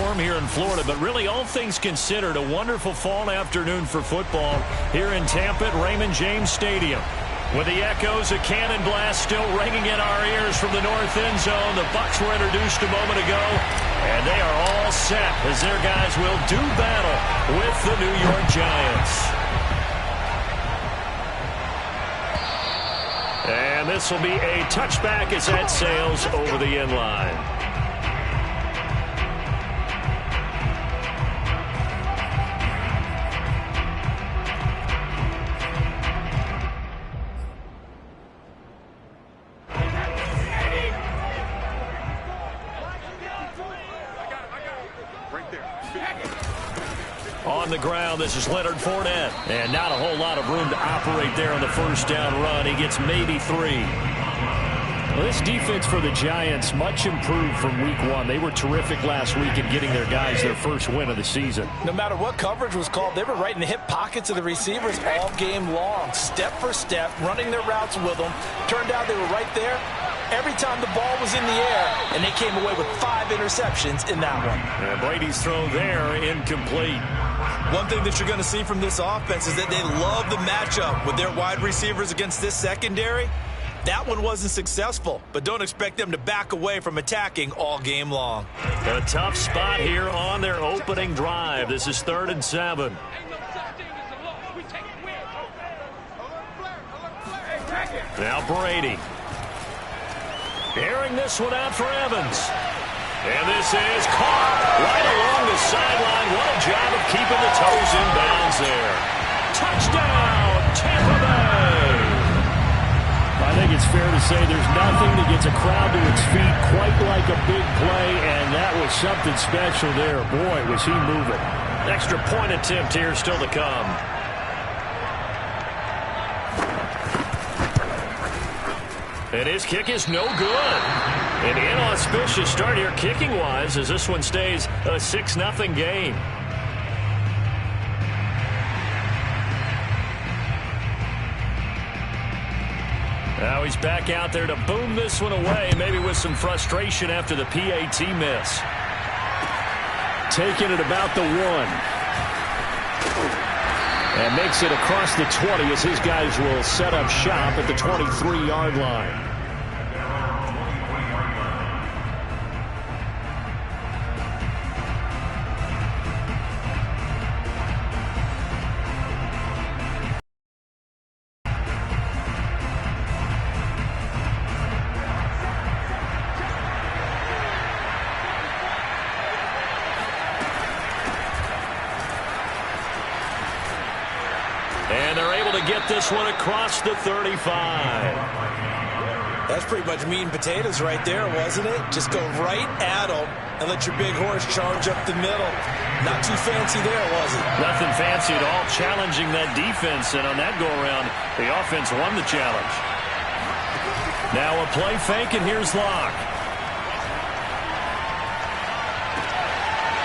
warm here in Florida, but really all things considered, a wonderful fall afternoon for football here in Tampa at Raymond James Stadium. With the echoes of cannon blast still ringing in our ears from the north end zone, the Bucks were introduced a moment ago, and they are all set as their guys will do battle with the New York Giants. And this will be a touchback as that sails over the end line. On the ground, this is Leonard Fournette. And not a whole lot of room to operate there on the first down run. He gets maybe 3. Well, this defense for the Giants, much improved from week 1. They were terrific last week in getting their guys their first win of the season. No matter what coverage was called, they were right in the hip pockets of the receivers all game long. Step for step, running their routes with them. Turned out they were right there every time the ball was in the air, and they came away with 5 interceptions in that one. And Brady's throw there, incomplete. One thing that you're going to see from this offense is that they love the matchup with their wide receivers against this secondary. That one wasn't successful, but don't expect them to back away from attacking all game long. A tough spot here on their opening drive. This is 3rd and 7. Now Brady. Airing this one out for Evans. And this is caught right along the sideline. What a job of keeping the toes in bounds there. Touchdown, Tampa Bay. I think it's fair to say there's nothing that gets a crowd to its feet quite like a big play, and that was something special there. Boy, was he moving. Extra point attempt here still to come. And his kick is no good. An inauspicious start here kicking-wise as this one stays a 6-0 game. Now he's back out there to boom this one away, maybe with some frustration after the PAT miss. Taking it about the 1. And makes it across the 20 as his guys will set up shop at the 23-yard line. And they're able to get this one across the 35. That's pretty much meat and potatoes right there, wasn't it? Just go right at them and let your big horse charge up the middle. Not too fancy there, was it? Nothing fancy at all, challenging that defense. And on that go-around, the offense won the challenge. Now a play fake, and here's Locke.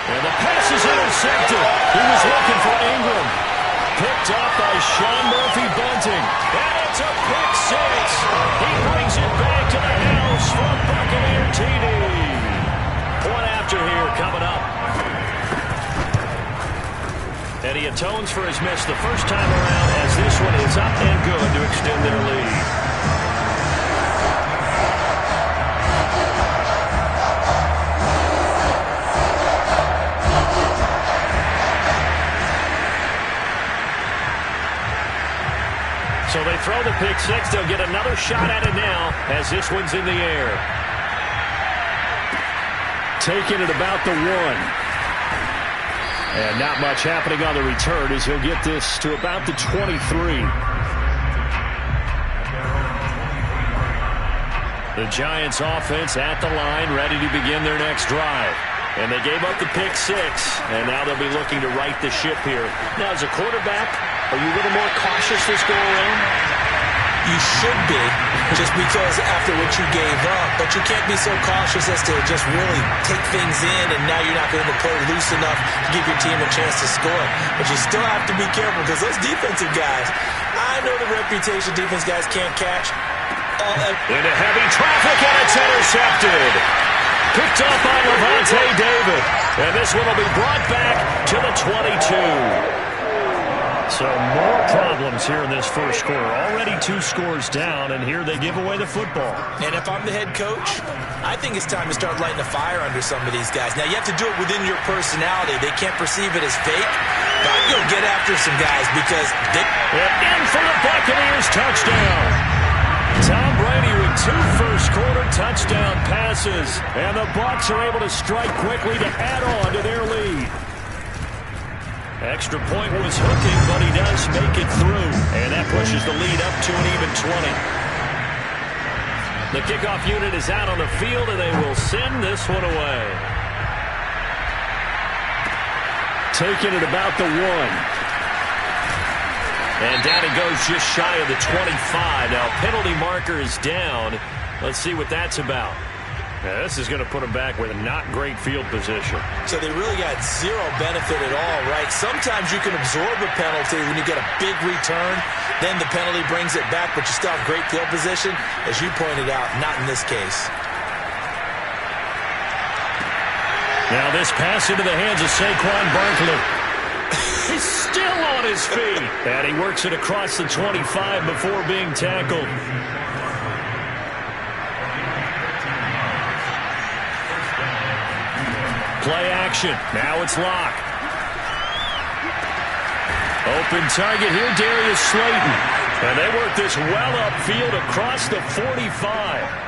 And the pass is intercepted. He was looking for Ingram. Picked up by Sean Murphy-Bunting. And it's a pick 6. He brings it back to the house for Buccaneer TD. Point after here coming up. And he atones for his miss the first time around as this one is up and good to extend their lead. So they throw the pick 6. They'll get another shot at it now as this one's in the air. Taking it about the 1. And not much happening on the return as he'll get this to about the 23. The Giants offense at the line, ready to begin their next drive. And they gave up the pick 6, and now they'll be looking to right the ship here. Now, as a quarterback, are you a little more cautious this go-around? You should be, just because after what you gave up. But you can't be so cautious as to just really take things in, and now you're not going to play loose enough to give your team a chance to score. But you still have to be careful because those defensive guys, I know the reputation defense guys can't catch. Into heavy traffic, and it's intercepted. Picked up by Levante David. And this one will be brought back to the 22. So more problems here in this first quarter. Already 2 scores down, and here they give away the football. And if I'm the head coach, I think it's time to start lighting a fire under some of these guys. Now, you have to do it within your personality. They can't perceive it as fake. But I'd go get after some guys because they... And in for the Buccaneers touchdown. Tom Brady with 2 first-quarter touchdown passes. And the Bucs are able to strike quickly to add on to their lead. Extra point was hooking, but he does make it through. And that pushes the lead up to an even 20. The kickoff unit is out on the field, and they will send this one away. Taking it about the 1. And down it goes just shy of the 25. Now, penalty marker is down. Let's see what that's about. Now, this is going to put them back with a not great field position. So they really got 0 benefit at all, right? Sometimes you can absorb a penalty when you get a big return. Then the penalty brings it back, but you still have great field position. As you pointed out, not in this case. Now this pass into the hands of Saquon Barkley. He's still on his feet. And he works it across the 25 before being tackled. Play action. Now it's Locke. Open target here, Darius Slayton. And they work this well upfield across the 45.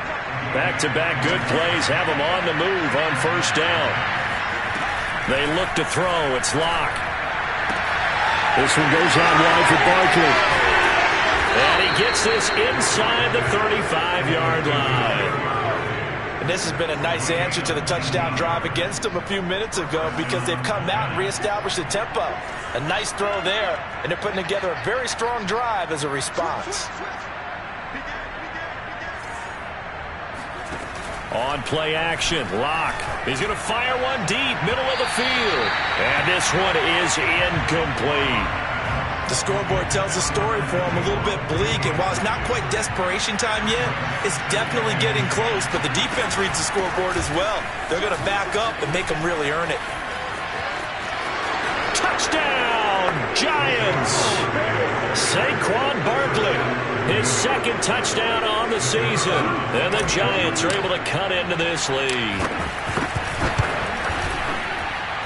Back-to-back good plays have them on the move on first down. They look to throw. It's Locke. This one goes out wide for Barkley. And he gets this inside the 35-yard line. And this has been a nice answer to the touchdown drive against them a few minutes ago because they've come out and reestablished the tempo. A nice throw there, and they're putting together a very strong drive as a response. On play action, Locke. He's going to fire one deep, middle of the field. And this one is incomplete. The scoreboard tells a story for him, a little bit bleak, and while it's not quite desperation time yet, it's definitely getting close, but the defense reads the scoreboard as well. They're going to back up and make them really earn it. Touchdown, Giants! Saquon Barkley, his 2nd touchdown on the season, and the Giants are able to cut into this lead.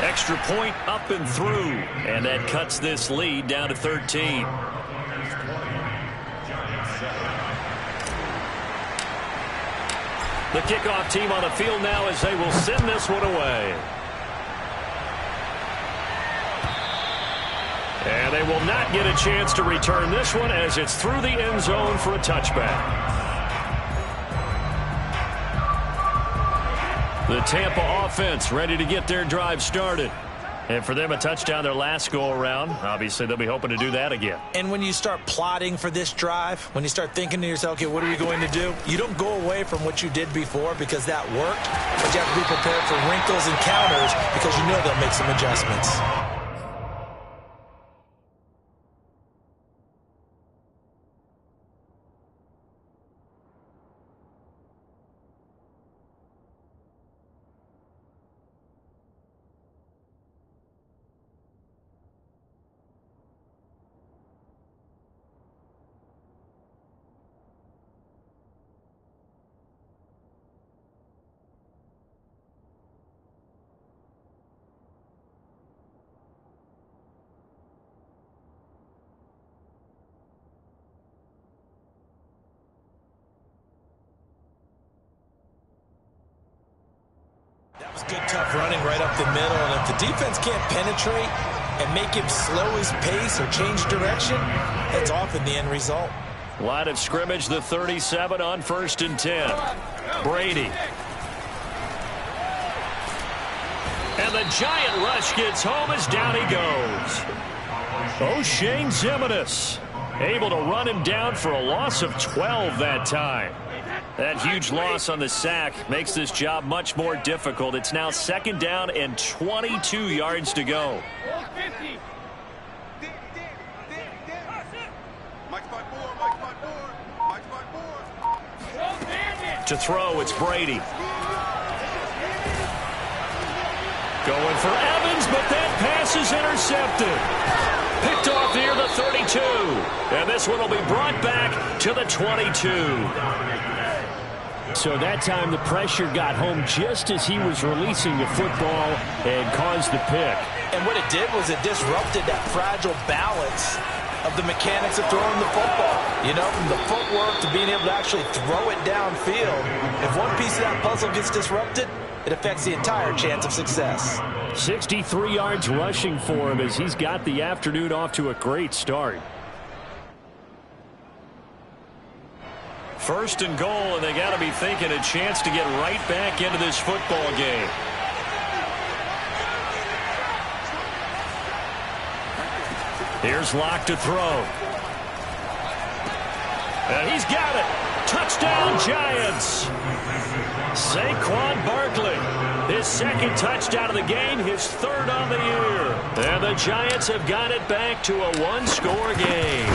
Extra point up and through, and that cuts this lead down to 13. The kickoff team on the field now as they will send this one away. And they will not get a chance to return this one as it's through the end zone for a touchback. The Tampa offense ready to get their drive started. And for them, a touchdown their last go-around. Obviously, they'll be hoping to do that again. And when you start plotting for this drive, when you start thinking to yourself, okay, what are we going to do? You don't go away from what you did before because that worked, but you have to be prepared for wrinkles and counters because you know they'll make some adjustments. That was good, tough running right up the middle. And if the defense can't penetrate and make him slow his pace or change direction, that's often the end result. Line of scrimmage, the 37 on 1st and 10. Brady. And the giant rush gets home as down he goes. O'Shane Ximines able to run him down for a loss of 12 that time. That huge loss on the sack makes this job much more difficult. It's now 2nd down and 22 yards to go. To throw, it's Brady. Going for Evans, but that pass is intercepted. Picked off near the 32. And this one will be brought back to the 22. So that time the pressure got home just as he was releasing the football and caused the pick. And what it did was it disrupted that fragile balance of the mechanics of throwing the football. You know, from the footwork to being able to actually throw it downfield. If one piece of that puzzle gets disrupted, it affects the entire chance of success. 63 yards rushing for him as he's got the afternoon off to a great start. First and goal, and they got to be thinking a chance to get right back into this football game. Here's Locke to throw. And he's got it. Touchdown, Giants. Saquon Barkley, his second touchdown of the game, his third on the year. And the Giants have got it back to a one-score game.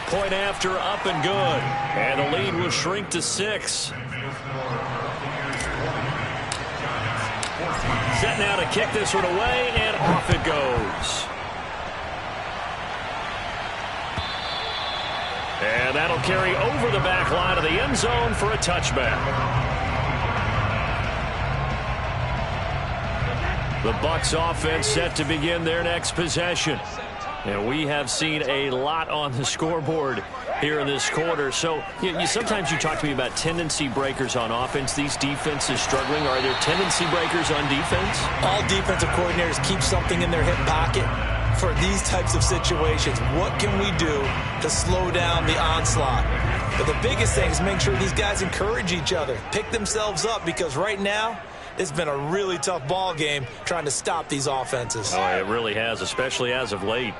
Point after, up and good. And the lead will shrink to 6. Set now to kick this one away, and off it goes. And that'll carry over the back line of the end zone for a touchback. The Bucks offense set to begin their next possession. And we have seen a lot on the scoreboard here in this quarter. So sometimes you talk to me about tendency breakers on offense. These defenses struggling. Are there tendency breakers on defense? All defensive coordinators keep something in their hip pocket for these types of situations. What can we do to slow down the onslaught? But the biggest thing is make sure these guys encourage each other, pick themselves up, because right now it's been a really tough ball game trying to stop these offenses. Oh, it really has, especially as of late.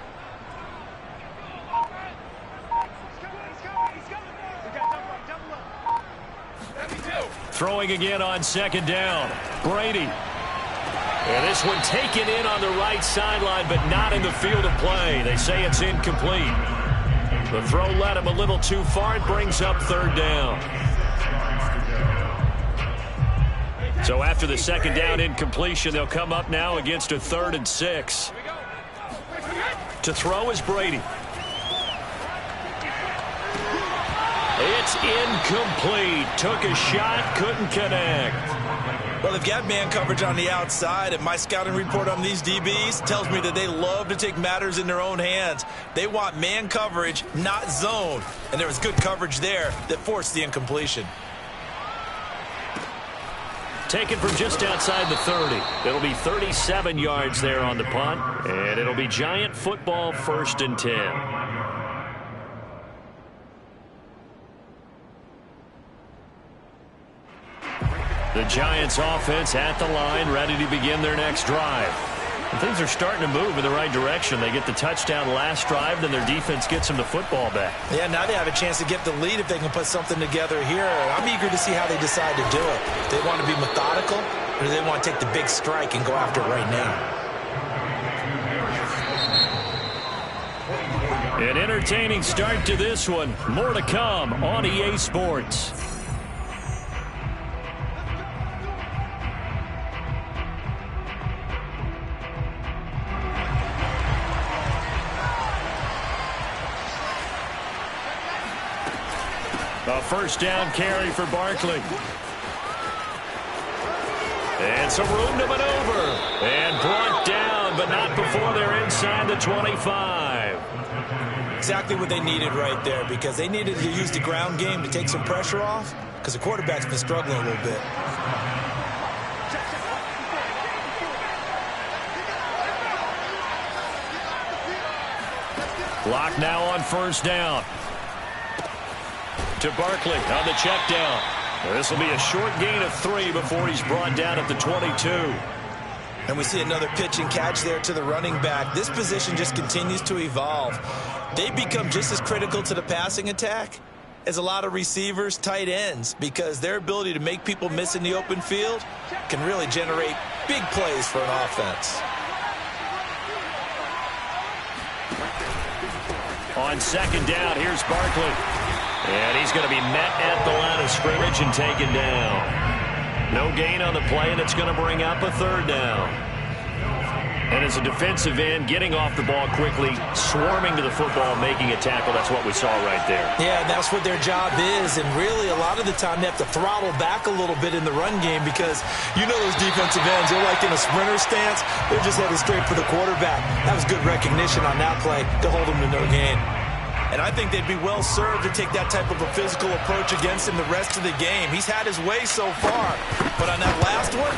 Throwing again on second down. Brady. And this one taken in on the right sideline, but not in the field of play. They say it's incomplete. The throw led him a little too far. It brings up third down. So after the second down incompletion, they'll come up now against a 3rd and 6. To throw is Brady. It's incomplete. Took a shot, couldn't connect. Well, they've got man coverage on the outside, and my scouting report on these DBs tells me that they love to take matters in their own hands. They want man coverage, not zone. And there was good coverage there that forced the incompletion. Taken from just outside the 30. It'll be 37 yards there on the punt, and it'll be Giant football, 1st and 10. The Giants offense at the line, ready to begin their next drive. And things are starting to move in the right direction. They get the touchdown last drive, then their defense gets them the football back. Yeah, now they have a chance to get the lead if they can put something together here. I'm eager to see how they decide to do it. Do they want to be methodical, or do they want to take the big strike and go after it right now? An entertaining start to this one. More to come on EA Sports. A first down carry for Barkley. And some room to maneuver. And brought down, but not before they're inside the 25. Exactly what they needed right there, because they needed to use the ground game to take some pressure off, because the quarterback's been struggling a little bit. Clock now on first down. To Barkley on the check down. This will be a short gain of 3 before he's brought down at the 22. And we see another pitch and catch there to the running back. This position just continues to evolve. They become just as critical to the passing attack as a lot of receivers, tight ends, because their ability to make people miss in the open field can really generate big plays for an offense. On second down, here's Barkley. And he's going to be met at the line of scrimmage and taken down. No gain on the play, and it's going to bring up a third down. And as a defensive end, getting off the ball quickly, swarming to the football, making a tackle, that's what we saw right there. Yeah, that's what their job is, and really a lot of the time they have to throttle back a little bit in the run game because you know those defensive ends, they're like in a sprinter stance. They're just headed straight for the quarterback. That was good recognition on that play to hold them to no gain. And I think they'd be well served to take that type of a physical approach against him the rest of the game. He's had his way so far, but on that last one,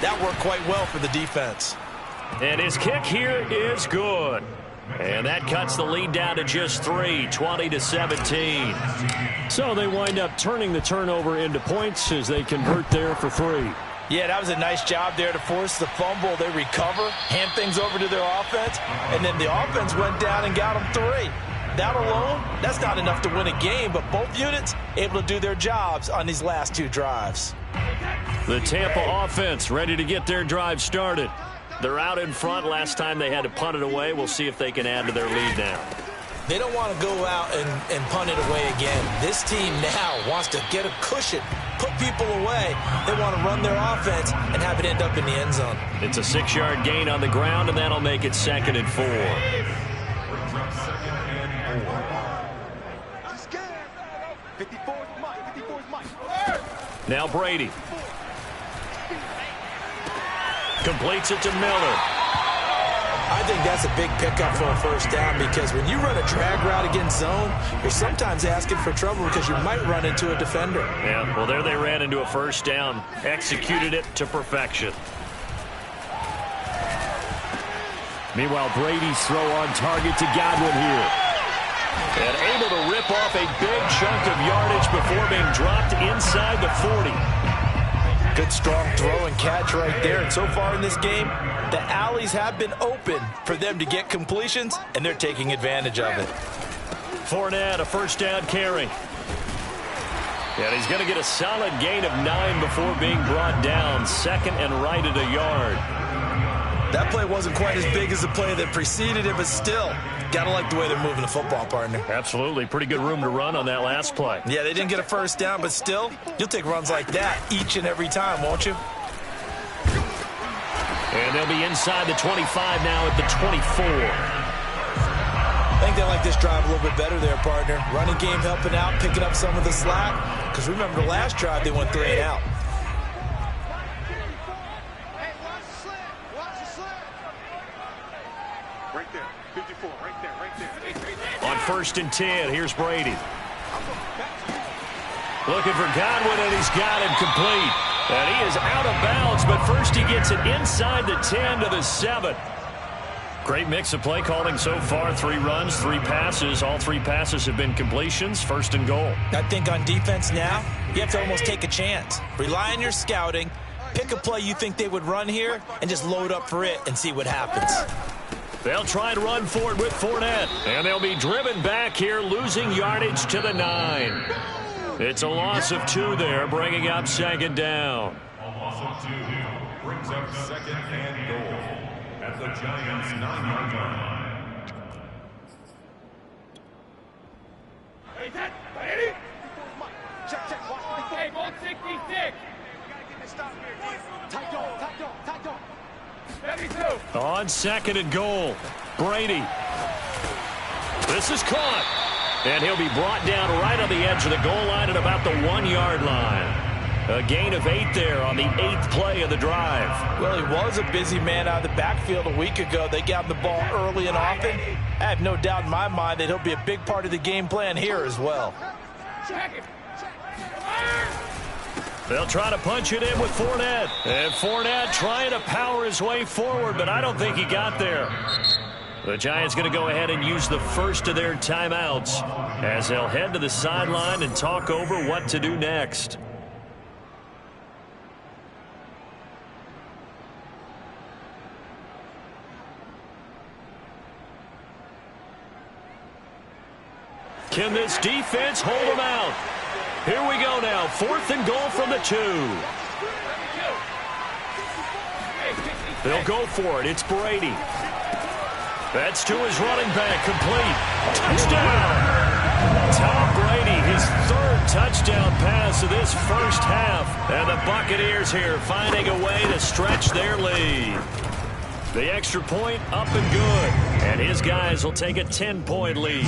that worked quite well for the defense. And his kick here is good. And that cuts the lead down to just 3, 20-17. So they wind up turning the turnover into points as they convert there for 3. Yeah, that was a nice job there to force the fumble. They recover, hand things over to their offense, and then the offense went down and got them 3. That alone, that's not enough to win a game, but both units able to do their jobs on these last 2 drives. The Tampa offense ready to get their drive started. They're out in front. Last time they had to punt it away. We'll see if they can add to their lead now. They don't want to go out and punt it away again. This team now wants to get a cushion, put people away. They want to run their offense and have it end up in the end zone. It's a 6-yard gain on the ground, and that'll make it 2nd and 4. Now Brady. Completes it to Miller. I think that's a big pickup for a first down because when you run a drag route against zone, you're sometimes asking for trouble because you might run into a defender. Yeah, well, there they ran into a first down. Executed it to perfection. Meanwhile, Brady's throw on target to Godwin here. And able to rip off a big chunk of yardage before being dropped inside the 40. Good, strong throw and catch right there. And so far in this game, the alleys have been open for them to get completions, and they're taking advantage of it. Fournette, a first down carry. And he's going to get a solid gain of 9 before being brought down. 2nd and right at a yard. That play wasn't quite as big as the play that preceded it, but still, gotta like the way they're moving the football, partner. Absolutely. Pretty good room to run on that last play. Yeah, they didn't get a first down, but still, you'll take runs like that each and every time, won't you? And they'll be inside the 25 now at the 24. I think they like this drive a little bit better there, partner. Running game helping out, picking up some of the slack. Because remember, the last drive, they went 3 and out. On 1st and 10, here's Brady. Looking for Godwin, and he's got him complete. And he is out of bounds, but first he gets it inside the 10 to the 7. Great mix of play calling so far. 3 runs, 3 passes. All 3 passes have been completions. 1st and goal. I think on defense now, you have to almost take a chance. Rely on your scouting. Pick a play you think they would run here and just load up for it and see what happens. They'll try and run for it with Fournette. And they'll be driven back here, losing yardage to the 9. It's a loss of 2 there, bringing up 2nd down. A loss of 2 brings up 2nd and goal at the Giants' 9-yard line. Hey, Ted, ready? Check, watch. Hey, 166. Tight dog. 72. On 2nd and goal, Brady. This is caught. And he'll be brought down right on the edge of the goal line at about the 1-yard line. A gain of 8 there on the 8th play of the drive. Well, he was a busy man out of the backfield a week ago. They got him the ball early and often. I have no doubt in my mind that he'll be a big part of the game plan here as well. They'll try to punch it in with Fournette. And Fournette trying to power his way forward, but I don't think he got there. The Giants going to go ahead and use the first of their timeouts as they'll head to the sideline and talk over what to do next. Can this defense hold them out? Here we go now. 4th and goal from the 2. They'll go for it. It's Brady. That's to his running back. Complete. Touchdown. Tom Brady Brady, his third touchdown pass of this first half. And the Buccaneers here finding a way to stretch their lead. The extra point up and good. And his guys will take a 10-point lead.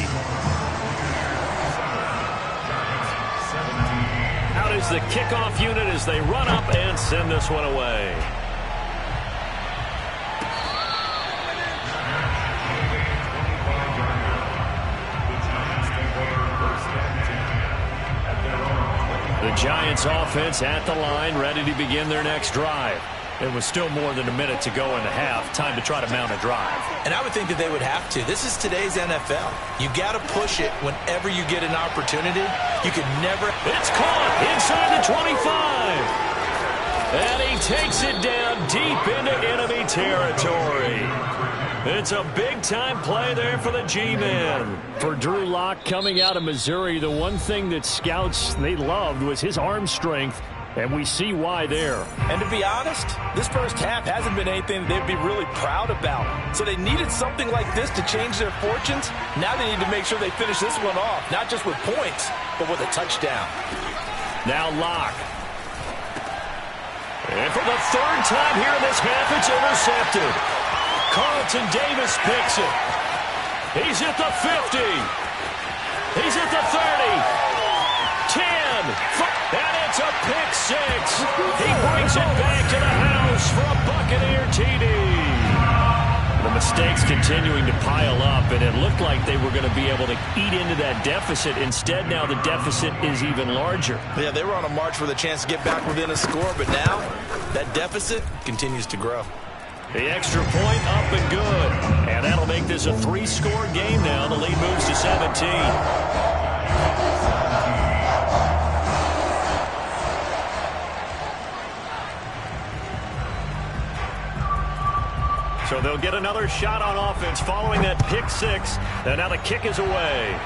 Out is the kickoff unit as they run up and send this one away. The Giants offense at the line, ready to begin their next drive. It was still more than a minute to go in the half. Time to try to mount a drive. And I would think that they would have to. This is today's NFL. You got to push it whenever you get an opportunity. You can never... It's caught inside the 25. And he takes it down deep into enemy territory. It's a big-time play there for the G-Man. For Drew Lock coming out of Missouri, the one thing that scouts they loved was his arm strength, and we see why there. And to be honest, this first half hasn't been anything they'd be really proud about. So they needed something like this to change their fortunes. Now they need to make sure they finish this one off, not just with points, but with a touchdown. Now Lock. And for the third time here in this half, it's intercepted. Carlton Davis picks it. He's at the 50. He's at the 30. 10. And it's a pick six. He brings it back to the house for a Buccaneer TD. The mistakes continuing to pile up, and it looked like they were going to be able to eat into that deficit. Instead, now the deficit is even larger. Yeah, they were on a march with a chance to get back within a score, but now that deficit continues to grow. The extra point up and good. And that'll make this a 3-score game now. The lead moves to 17. So they'll get another shot on offense following that pick six. And now the kick is away.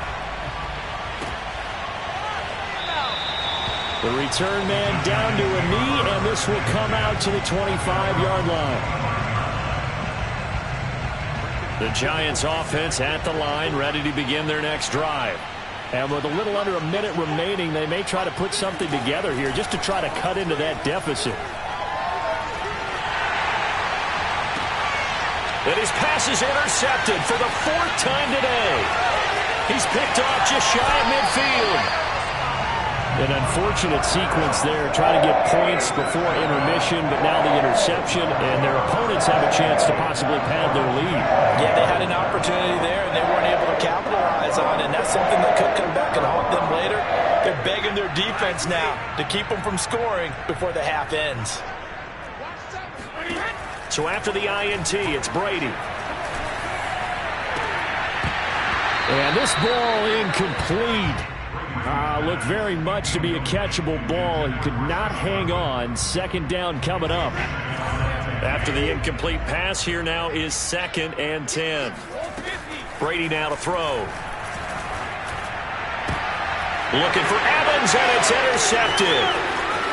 The return man down to a knee, and this will come out to the 25-yard line. The Giants offense at the line, ready to begin their next drive. And with a little under a minute remaining, they may try to put something together here just to try to cut into that deficit. And his pass is intercepted for the 4th time today. He's picked off just shy of midfield. An unfortunate sequence there, trying to get points before intermission, but now the interception, and their opponents have a chance to possibly pad their lead. Yeah, they had an opportunity there, and they weren't able to capitalize on it, and that's something that could come back and haunt them later. They're begging their defense now to keep them from scoring before the half ends. So after the INT, it's Brady. And this ball incomplete. Looked very much to be a catchable ball. He could not hang on. Second down coming up. After the incomplete pass, here now is 2nd and 10. Brady now to throw. Looking for Evans, and it's intercepted.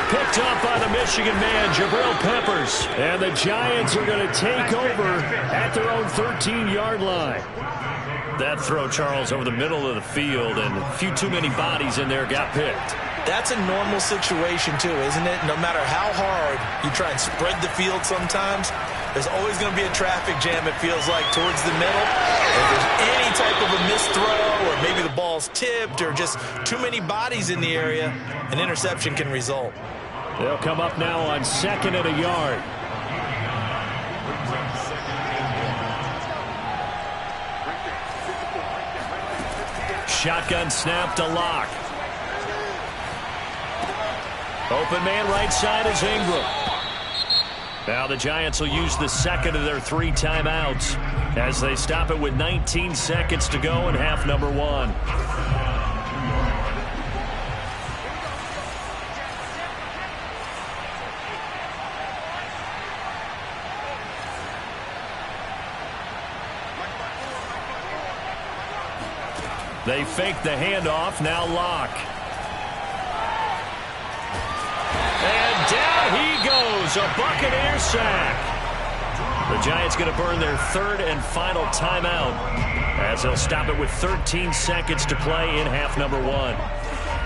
Picked up by the Michigan man, Jabril Peppers. And the Giants are going to take over at their own 13-yard line. That throw, Charles, over the middle of the field, and a few too many bodies in there got picked. That's a normal situation, too, isn't it? No matter how hard you try and spread the field sometimes, there's always going to be a traffic jam, it feels like, towards the middle. If there's any type of a missed throw, or maybe the ball's tipped, or just too many bodies in the area, an interception can result. They'll come up now on 2nd and a yard. Shotgun snap to Lock. Open man right side is Ingram. Now the Giants will use the second of their 3 timeouts as they stop it with 19 seconds to go in half number 1. They fake the handoff, now Lock. And down he goes, a Buccaneer sack. The Giants going to burn their third and final timeout as they'll stop it with 13 seconds to play in half number 1.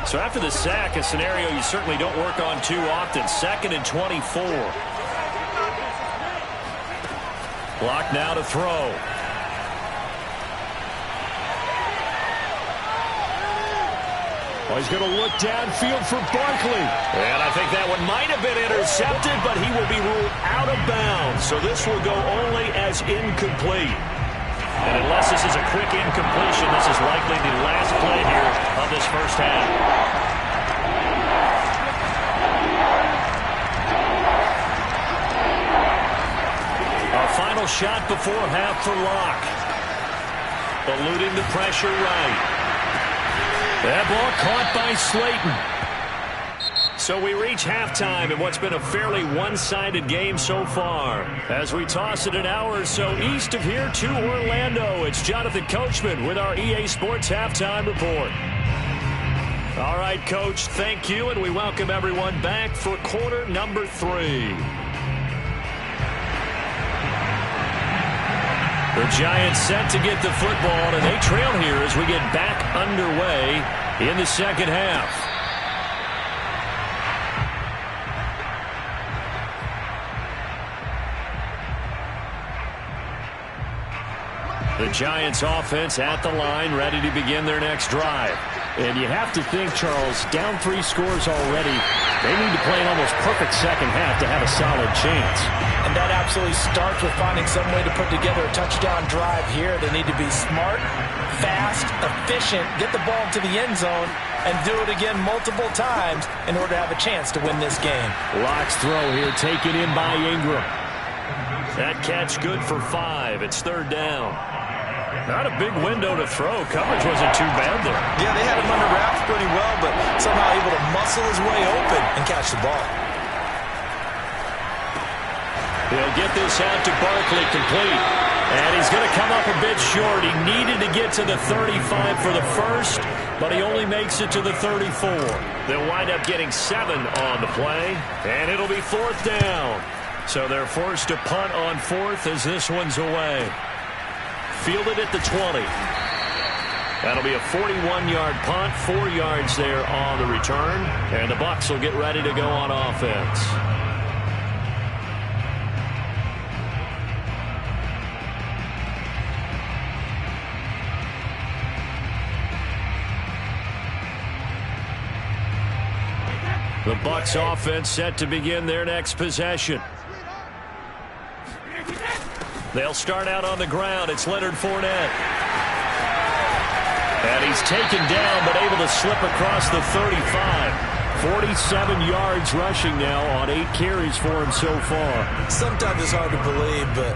So after the sack, a scenario you certainly don't work on too often. 2nd and 24. Clock now to throw. Oh, he's going to look downfield for Barkley. And I think that one might have been intercepted, but he will be ruled out of bounds. So this will go only as incomplete. And unless this is a quick incompletion, this is likely the last play here of this first half. Our final shot before half for Locke. Eluding the pressure right. That ball caught by Slayton. So we reach halftime in what's been a fairly one-sided game so far. As we toss it an hour or so east of here to Orlando, it's Jonathan Coachman with our EA Sports Halftime Report. All right, Coach, thank you, and we welcome everyone back for quarter number 3. The Giants set to get the football, and they trail here as we get back underway in the second half. The Giants offense at the line, ready to begin their next drive. And you have to think, Charles, down 3 scores already. They need to play an almost perfect second half to have a solid chance. And that absolutely starts with finding some way to put together a touchdown drive here. They need to be smart, fast, efficient, get the ball to the end zone, and do it again multiple times in order to have a chance to win this game. Locke's throw here taken in by Ingram. That catch good for 5. It's 3rd down. Not a big window to throw. Coverage wasn't too bad there. Yeah, they had him under wraps pretty well, but somehow able to muscle his way open and catch the ball. He'll get this out to Barkley complete. And he's going to come up a bit short. He needed to get to the 35 for the first, but he only makes it to the 34. They'll wind up getting 7 on the play, and it'll be 4th down. So they're forced to punt on 4th as this one's away. Fielded at the 20. That'll be a 41-yard punt, 4 yards there on the return, and the Bucks will get ready to go on offense. The Bucks offense set to begin their next possession. They'll start out on the ground. It's Leonard Fournette. And he's taken down, but able to slip across the 35. 47 yards rushing now on 8 carries for him so far. Sometimes it's hard to believe, but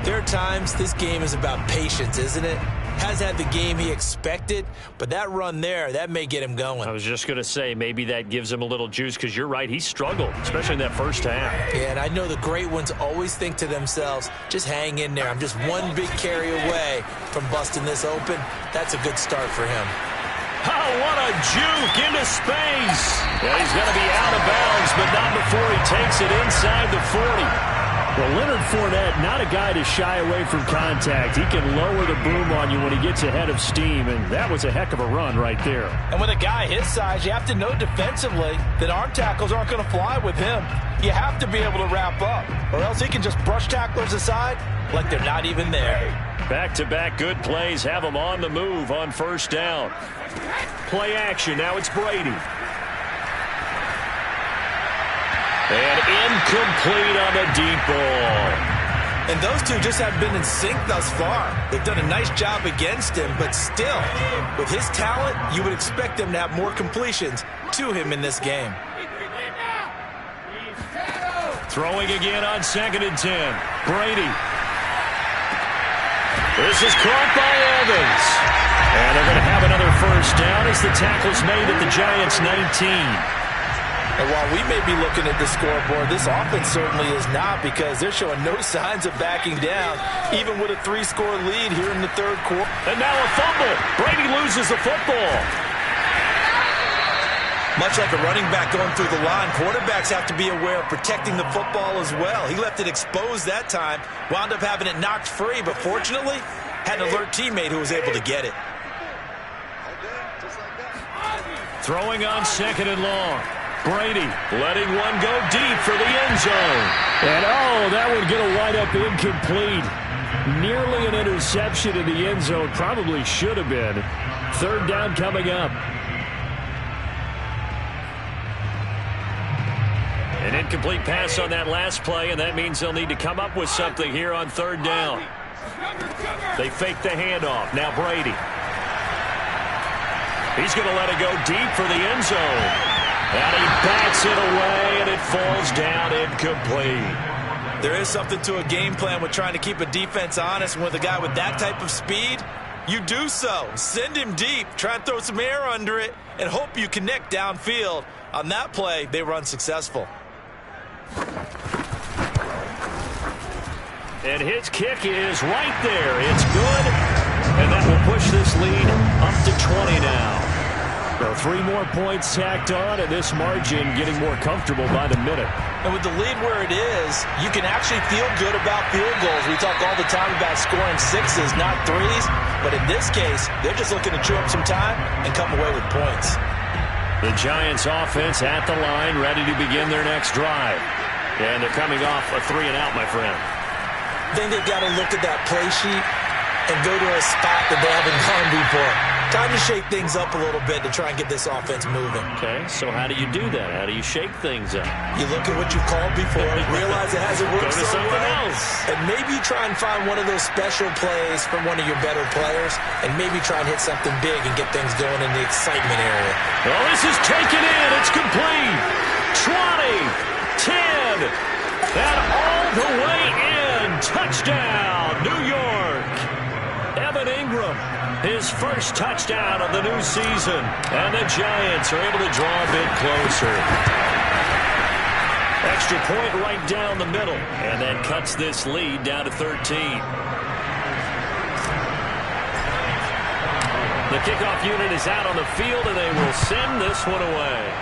there are times this game is about patience, isn't it? Has had the game he expected, but that run there, that may get him going. I was just going to say, maybe that gives him a little juice, because you're right, he struggled, especially in that first half. Yeah, and I know the great ones always think to themselves, just hang in there. I'm just one big carry away from busting this open. That's a good start for him. Oh, what a juke into space. Yeah, he's going to be out of bounds, but not before he takes it inside the 40. Well, Leonard Fournette, not a guy to shy away from contact. He can lower the boom on you when he gets ahead of steam, and that was a heck of a run right there. And with a guy his size, you have to know defensively that arm tackles aren't going to fly with him. You have to be able to wrap up, or else he can just brush tacklers aside like they're not even there. Back-to-back good plays have him on the move on 1st down. Play action. Now it's Brady. And incomplete on the deep ball. And those two just have been in sync thus far. They've done a nice job against him, but still, with his talent, you would expect them to have more completions to him in this game. Throwing again on 2nd and 10. Brady. This is caught by Evans. And they're going to have another 1st down as the tackle's made at the Giants' 19. And while we may be looking at the scoreboard, this offense certainly is not, because they're showing no signs of backing down, even with a 3-score lead here in the 3rd quarter. And now a fumble. Brady loses the football. Much like a running back going through the line, quarterbacks have to be aware of protecting the football as well. He left it exposed that time, wound up having it knocked free, but fortunately, had an alert teammate who was able to get it. Throwing on 2nd and long. Brady letting one go deep for the end zone. And that would get a wind up incomplete. Nearly an interception in the end zone. Probably should have been. 3rd down coming up. An incomplete pass on that last play, and that means they'll need to come up with something here on 3rd down. They fake the handoff. Now Brady. He's going to let it go deep for the end zone. And he backs it away, and it falls down incomplete. There is something to a game plan with trying to keep a defense honest. And with a guy with that type of speed, you do so. Send him deep. Try and throw some air under it and hope you connect downfield. On that play, they were unsuccessful. And his kick is right there. It's good. And that will push this lead up to 20 now. So 3 more points tacked on, and this margin getting more comfortable by the minute. And with the lead where it is, you can actually feel good about field goals. We talk all the time about scoring 6s, not 3s. But in this case, they're just looking to chew up some time and come away with points. The Giants offense at the line, ready to begin their next drive. And they're coming off a 3-and-out, my friend. I think they've got to look at that play sheet and go to a spot that they haven't gone before. Time to shake things up a little bit to try and get this offense moving. Okay, so how do you do that? How do you shake things up? You look at what you've called before, realize it hasn't worked Go to so something well, else. and maybe try and find one of those special plays from one of your better players, and maybe try and hit something big and get things going in the excitement area. Well, this is taken in. It's complete. 20, 10, and all the way in. Touchdown, New York. Evan Ingram, his first touchdown of the new season. And the Giants are able to draw a bit closer. Extra point right down the middle. And that cuts this lead down to 13. The kickoff unit is out on the field, and they will send this one away.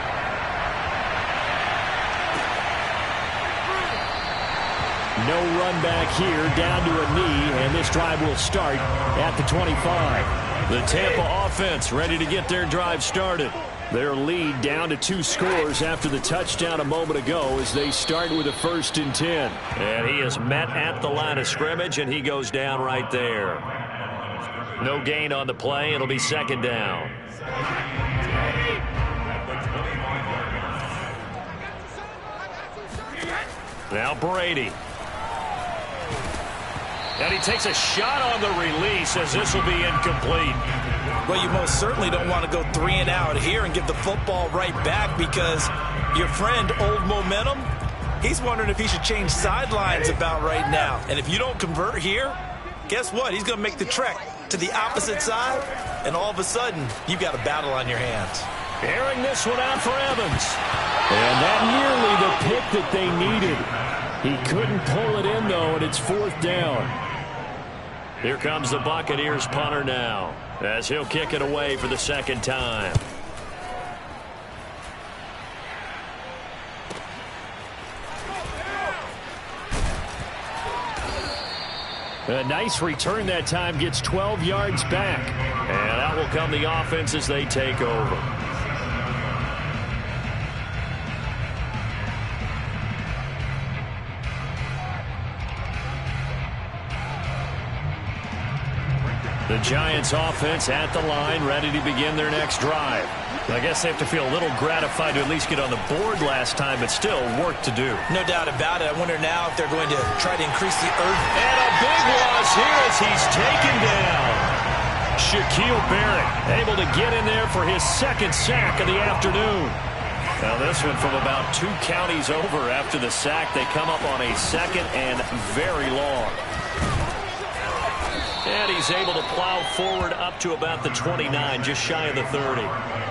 No run back here, down to a knee, and this drive will start at the 25. The Tampa offense ready to get their drive started. Their lead down to 2 scores after the touchdown a moment ago as they start with a 1st and 10. And he is met at the line of scrimmage, and he goes down right there. No gain on the play. It'll be 2nd down. Now Brady. And he takes a shot on the release as this will be incomplete. Well, you most certainly don't want to go 3-and-out here and give the football right back because your friend, Old Momentum, he's wondering if he should change sidelines about right now. And if you don't convert here, guess what? He's going to make the trek to the opposite side, and all of a sudden, you've got a battle on your hands. Airing this one out for Evans. And that nearly the pick that they needed. He couldn't pull it in, though, and it's 4th down. Here comes the Buccaneers punter now as he'll kick it away for the 2nd time. A nice return that time, gets 12 yards back. And out will come the offense as they take over. The Giants offense at the line, ready to begin their next drive. I guess they have to feel a little gratified to at least get on the board last time, but still work to do. No doubt about it. I wonder now if they're going to try to increase the urgency. And a big loss here as he's taken down. Shaquille Barrett able to get in there for his 2nd sack of the afternoon. Now this one from about 2 counties over after the sack. They come up on a 2nd and very long. And he's able to plow forward up to about the 29, just shy of the 30.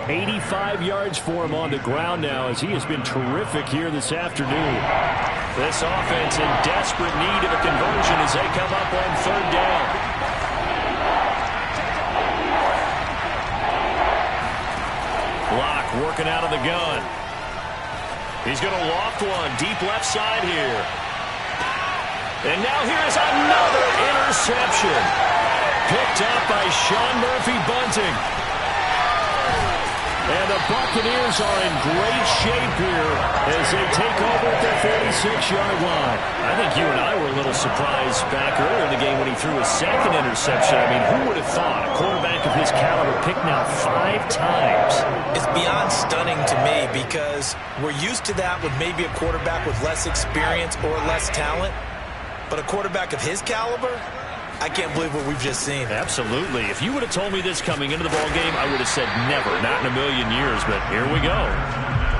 85 yards for him on the ground now as he has been terrific here this afternoon. This offense in desperate need of a conversion as they come up on 3rd down. Lock working out of the gun. He's going to loft one deep left side here. And now here's another interception. Picked up by Sean Murphy-Bunting. And the Buccaneers are in great shape here as they take over at their 46-yard line. I think you and I were a little surprised back earlier in the game when he threw his second interception. I mean, who would have thought a quarterback of his caliber picked now 5 times? It's beyond stunning to me because we're used to that with maybe a quarterback with less experience or less talent. But a quarterback of his caliber, I can't believe what we've just seen. Absolutely. If you would have told me this coming into the ballgame, I would have said never, not in a million years, but here we go.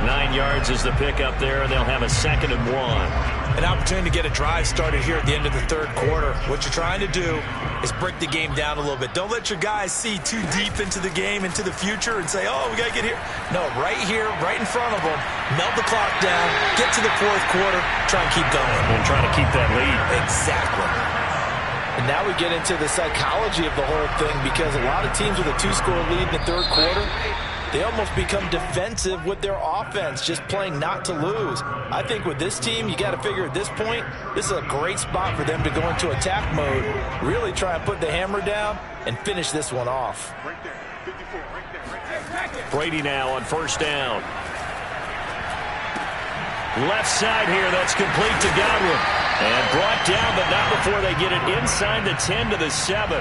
9 yards is the pickup there, and they'll have a 2nd and 1. An opportunity to get a drive started here at the end of the third quarter. What you're trying to do is break the game down a little bit. Don't let your guys see too deep into the game, into the future, and say, oh, we got to get here. No, right here, right in front of them, melt the clock down, get to the fourth quarter, try and keep going. And try to keep that lead. Exactly. And now we get into the psychology of the whole thing because a lot of teams with a 2-score lead in the third quarter, they almost become defensive with their offense, just playing not to lose. I think with this team, you got to figure at this point, this is a great spot for them to go into attack mode, really try and put the hammer down and finish this one off. Brady now on 1st down. Left side here, that's complete to Godwin. And brought down, but not before they get it inside the 10 to the 7.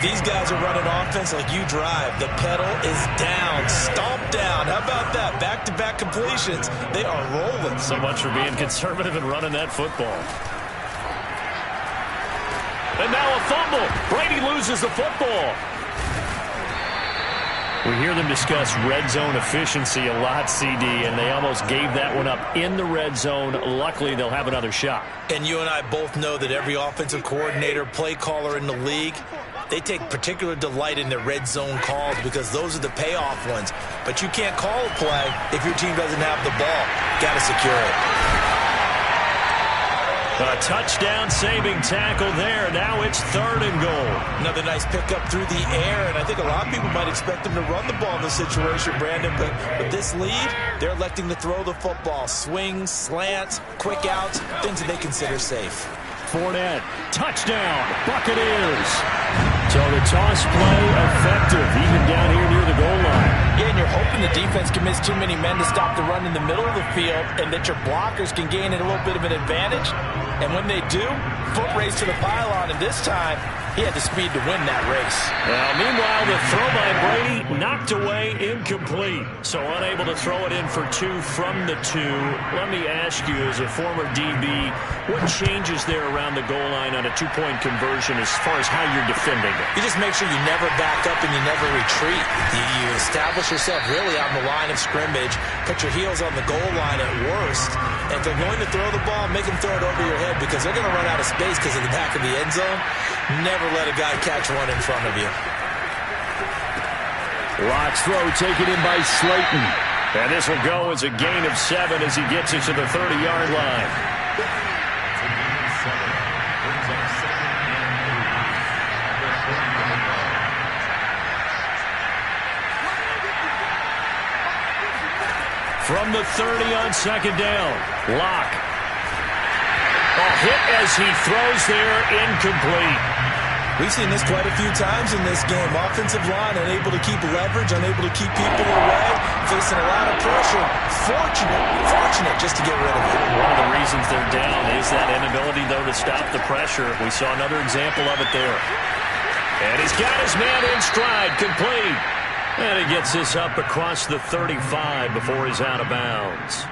These guys are running offense like you drive. The pedal is down, stomped down. How about that? Back-to-back completions. They are rolling. So much for being conservative and running that football. And now a fumble. Brady loses the football. We hear them discuss red zone efficiency a lot, CD, and they almost gave that one up in the red zone. Luckily, they'll have another shot. And you and I both know that every offensive coordinator, play caller in the league, they take particular delight in their red zone calls because those are the payoff ones. But you can't call a play if your team doesn't have the ball. Got to secure it. A touchdown saving tackle there. Now it's 3rd and goal. Another nice pickup through the air, and I think a lot of people might expect them to run the ball in this situation, Brandon, but with this lead, they're electing to throw the football. Swings, slants, quick outs, things that they consider safe. Fournette, touchdown, Buccaneers. So the toss play effective, even down here near the goal line. Yeah, and you're hoping the defense commits too many men to stop the run in the middle of the field and that your blockers can gain a little bit of an advantage. And when they do, foot race to the pylon, and this time, he had the speed to win that race. Well, meanwhile, the throw by Brady knocked away, incomplete. So unable to throw it in for 2 from the 2. Let me ask you, as a former DB, what changes there around the goal line on a 2-point conversion as far as how you're defending it? You just make sure you never back up and you never retreat. You establish yourself really on the line of scrimmage, put your heels on the goal line at worst, and if they're going to throw the ball, make them throw it over your head because they're going to run out of space because of the back of the end zone. Never let a guy catch one in front of you. Lock's throw taken in by Slayton. And this will go as a gain of 7 as he gets it to the 30-yard line. From the 30 on 2nd down, Lock. A hit as he throws there, incomplete. We've seen this quite a few times in this game. Offensive line unable to keep leverage, unable to keep people away, facing a lot of pressure. Fortunate just to get rid of it. One of the reasons they're down is that inability, though, to stop the pressure. We saw another example of it there. And he's got his man in stride, complete. And he gets this up across the 35 before he's out of bounds.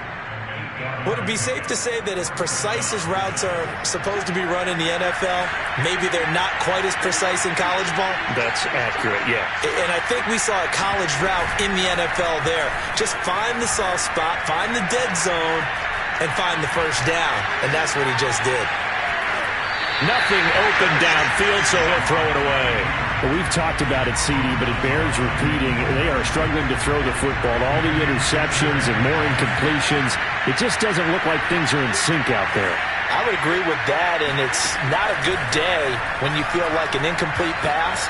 Would it be safe to say that as precise as routes are supposed to be run in the NFL, maybe they're not quite as precise in college ball? That's accurate, yeah. And I think we saw a college route in the NFL there. Just find the soft spot, find the dead zone, and find the first down. And that's what he just did. Nothing open downfield, so he'll throw it away. Well, we've talked about it, CD, but it bears repeating. They are struggling to throw the football. All the interceptions and more incompletions. It just doesn't look like things are in sync out there. I would agree with that, and it's not a good day when you feel like an incomplete pass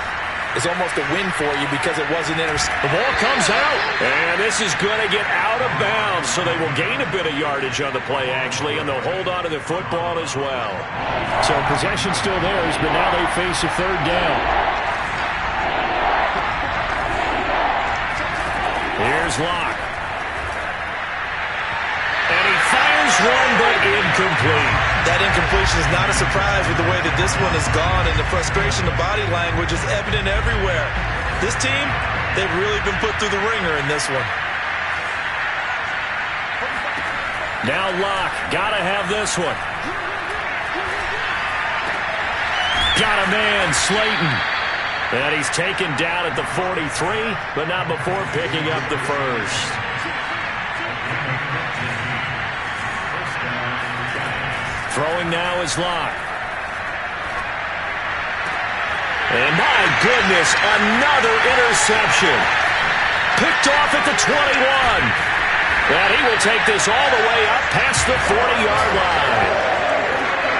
is almost a win for you because it wasn't intercepted. The ball comes out, and this is going to get out of bounds, so they will gain a bit of yardage on the play, actually, and they'll hold on to the football as well. So possession still theirs, but now they face a third down. Here's Locke. And he fires one, but incomplete. That incompletion is not a surprise with the way that this one has gone, and the frustration, the body language is evident everywhere. This team, they've really been put through the ringer in this one. Now Locke, gotta have this one. Got a man, Slayton. And he's taken down at the 43, but not before picking up the first. Throwing now is Locke. And my goodness, another interception. Picked off at the 21. And he will take this all the way up past the 40-yard line.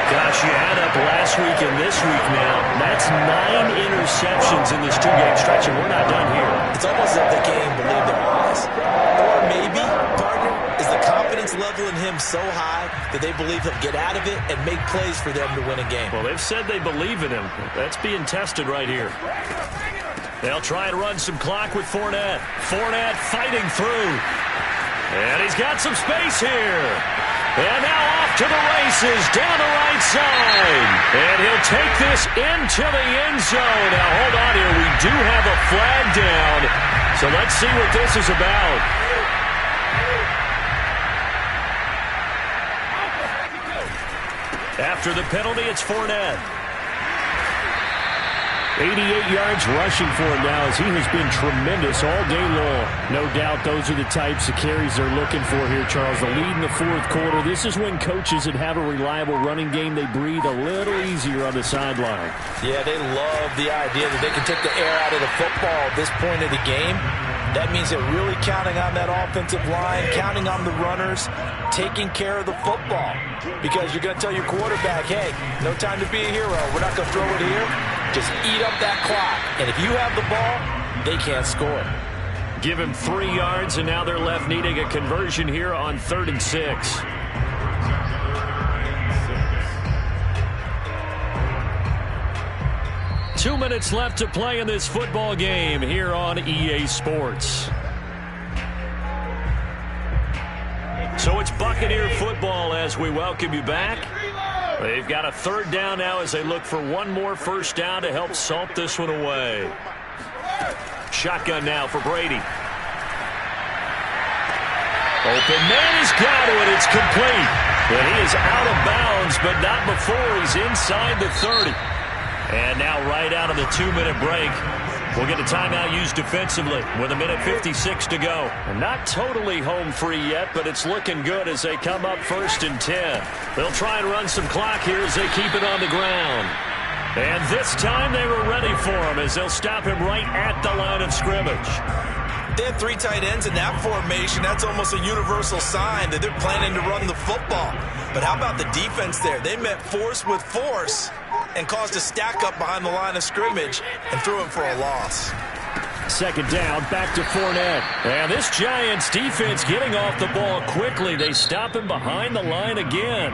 Gosh, you add up last week and this week now. That's 9 interceptions in this 2-game stretch, and we're not done here. It's almost as if they can't even believe their eyes. Or maybe, partner, is the confidence level in him so high that they believe he'll get out of it and make plays for them to win a game. Well, they've said they believe in him. That's being tested right here. They'll try and run some clock with Fournette. Fournette fighting through. And he's got some space here. And now off to the races down the right side. And he'll take this into the end zone. Now, hold on here. We do have a flag down. So let's see what this is about. After the penalty, it's Fournette. 88 yards rushing for him now as he has been tremendous all day long. No doubt those are the types of carries they're looking for here, Charles. The lead in the fourth quarter. This is when coaches that have a reliable running game, they breathe a little easier on the sideline. Yeah, they love the idea that they can take the air out of the football at this point of the game. That means they're really counting on that offensive line, counting on the runners, taking care of the football. Because you're going to tell your quarterback, hey, no time to be a hero. We're not going to throw it here. Just eat up that clock. And if you have the ball, they can't score. Give him 3 yards, and now they're left needing a conversion here on 3rd and 6. Two minutes left to play in this football game here on EA Sports. So it's Buccaneer football as we welcome you back. They've got a 3rd down now as they look for one more first down to help salt this one away. Shotgun now for Brady. Open man has got it. It's complete. And he is out of bounds, but not before he's inside the 30. And now right out of the 2-minute break, we'll get a timeout used defensively with 1:56 to go. And not totally home free yet, but it's looking good as they come up 1st and 10. They'll try and run some clock here as they keep it on the ground. And this time they were ready for him as they'll stop him right at the line of scrimmage. They have 3 tight ends in that formation. That's almost a universal sign that they're planning to run the football. But how about the defense there? They met force with force and caused a stack up behind the line of scrimmage and threw him for a loss. 2nd down, back to Fournette. And this Giants defense getting off the ball quickly. They stop him behind the line again.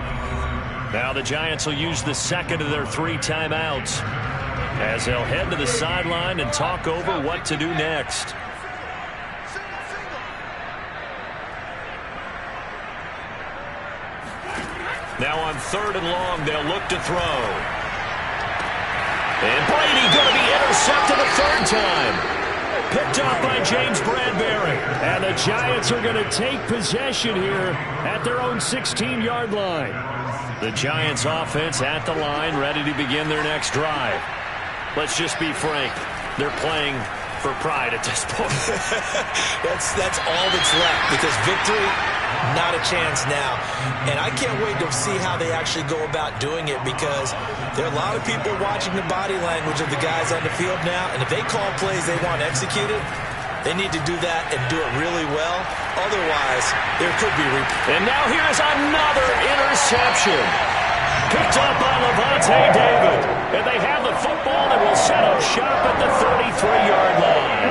Now the Giants will use the 2nd of their 3 timeouts as they'll head to the sideline and talk over what to do next. Now on 3rd and long, they'll look to throw. And Brady going to be intercepted a 3rd time. Picked up by James Bradbury. And the Giants are going to take possession here at their own 16-yard line. The Giants offense at the line, ready to begin their next drive. Let's just be frank. They're playing for pride at this point. That's all that's left because victory, not a chance now. And I can't wait to see how they actually go about doing it because there are a lot of people watching the body language of the guys on the field now. And if they call plays they want executed, they need to do that and do it really well. Otherwise, there could be And now here's another interception. Picked up by Levante David. And they have the football and will set up shop at the 33-yard line.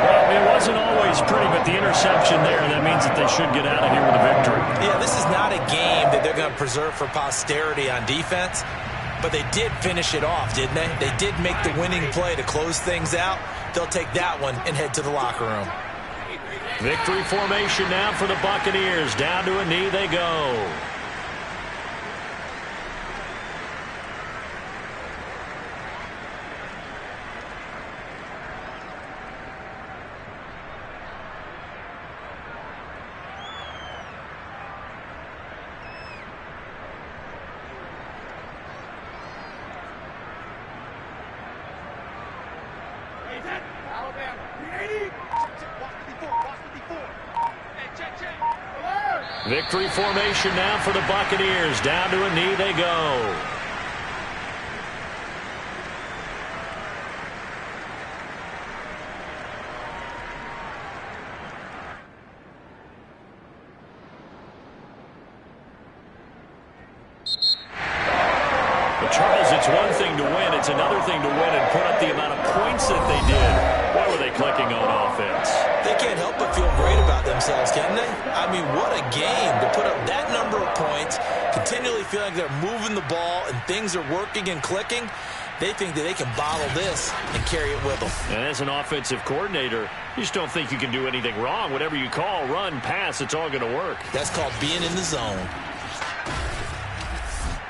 Well, it wasn't always pretty, but the interception there, that means that they should get out of here with a victory. Yeah, this is not a game that they're going to preserve for posterity on defense, but they did finish it off, didn't they? They did make the winning play to close things out. They'll take that one and head to the locker room. Victory formation now for the Buccaneers. Down to a knee they go. Victory formation now for the Buccaneers. Down to a knee they go. But Charles, it's one thing to win. It's another thing to win and put up the amount of points that they did. Why were they clicking on offense? They can't help but feel great about themselves, can they? I mean, what a game to put up that number of points, continually feeling like they're moving the ball and things are working and clicking. They think that they can bottle this and carry it with them. And as an offensive coordinator, you just don't think you can do anything wrong. Whatever you call, run, pass, it's all going to work. That's called being in the zone.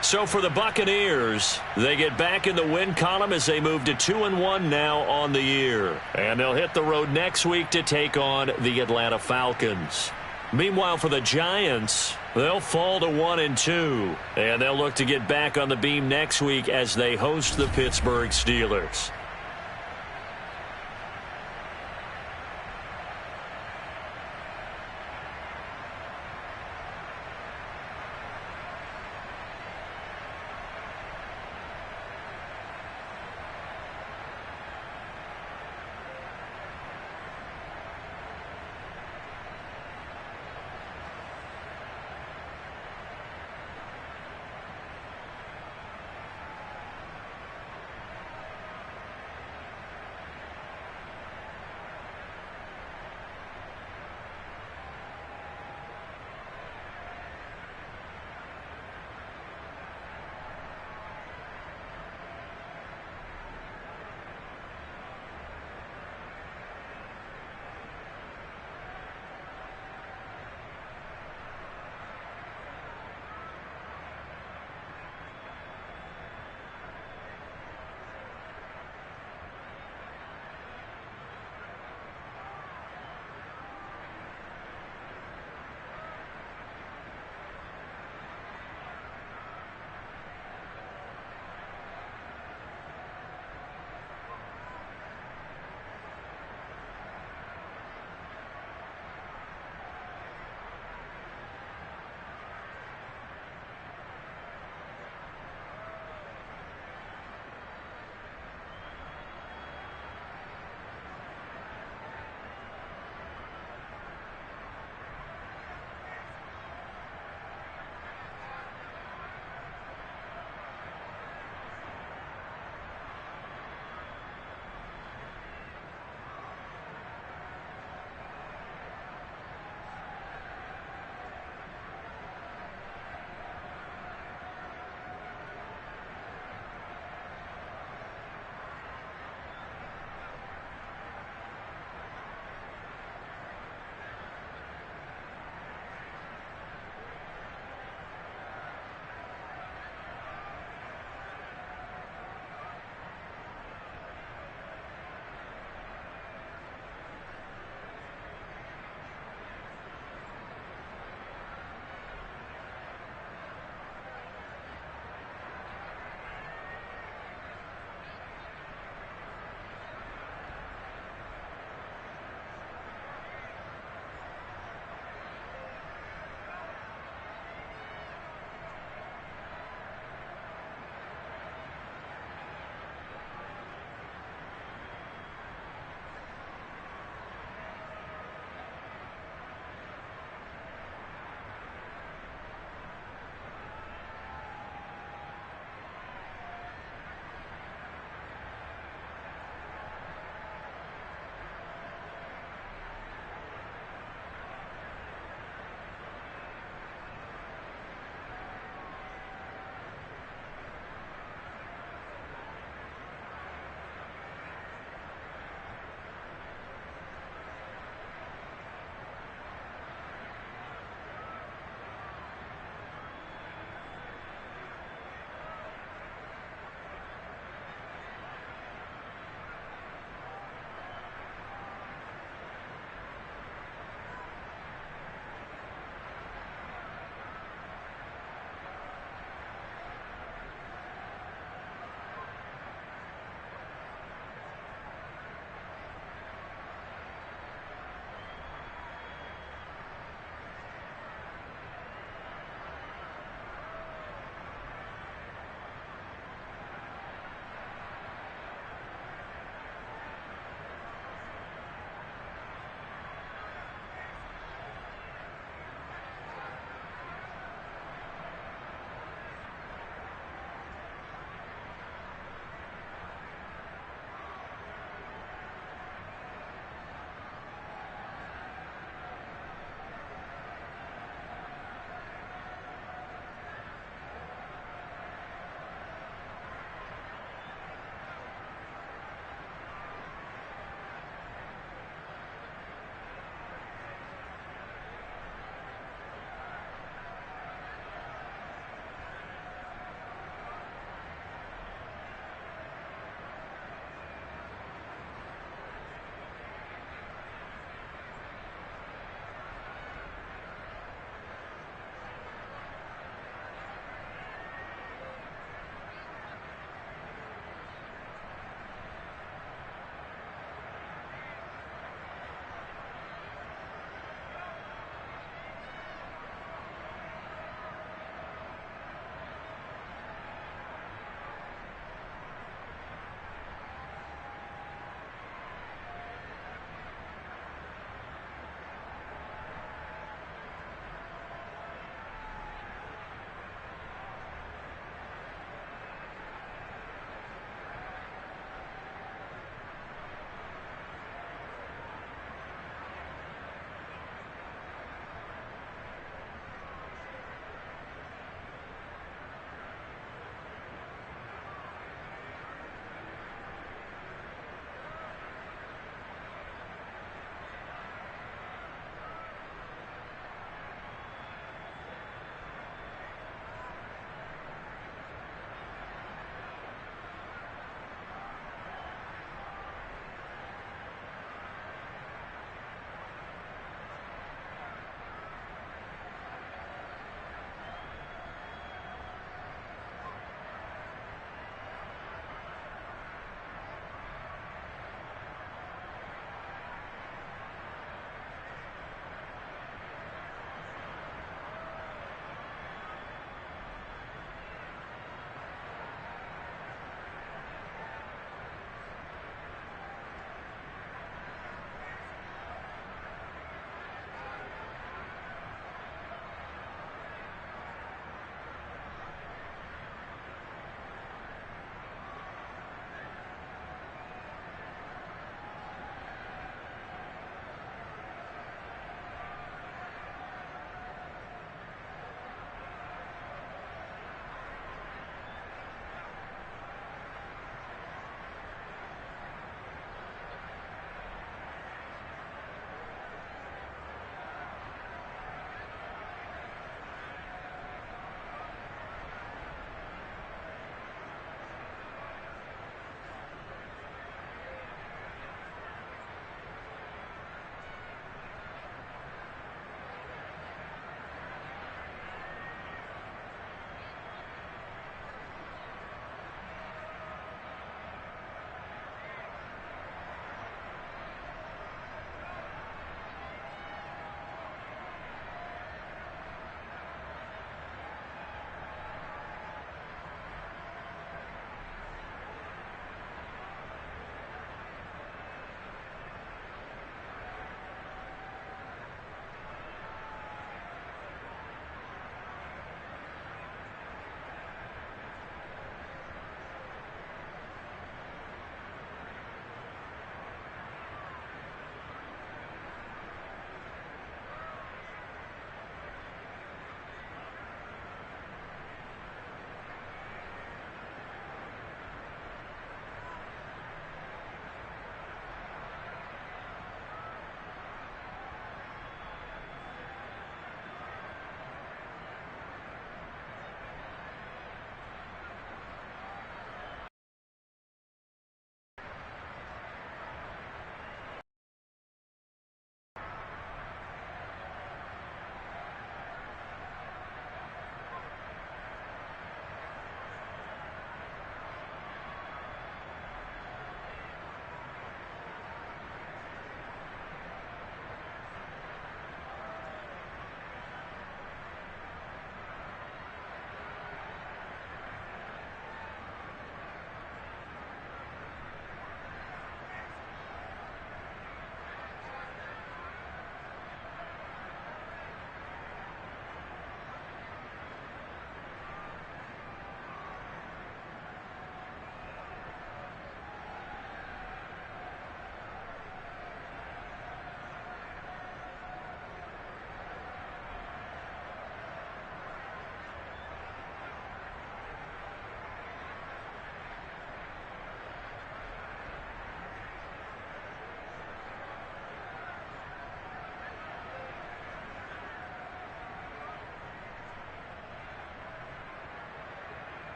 So for the Buccaneers, they get back in the win column as they move to 2-1 now on the year. And they'll hit the road next week to take on the Atlanta Falcons. Meanwhile, for the Giants, they'll fall to 1-2. And they'll look to get back on the beam next week as they host the Pittsburgh Steelers.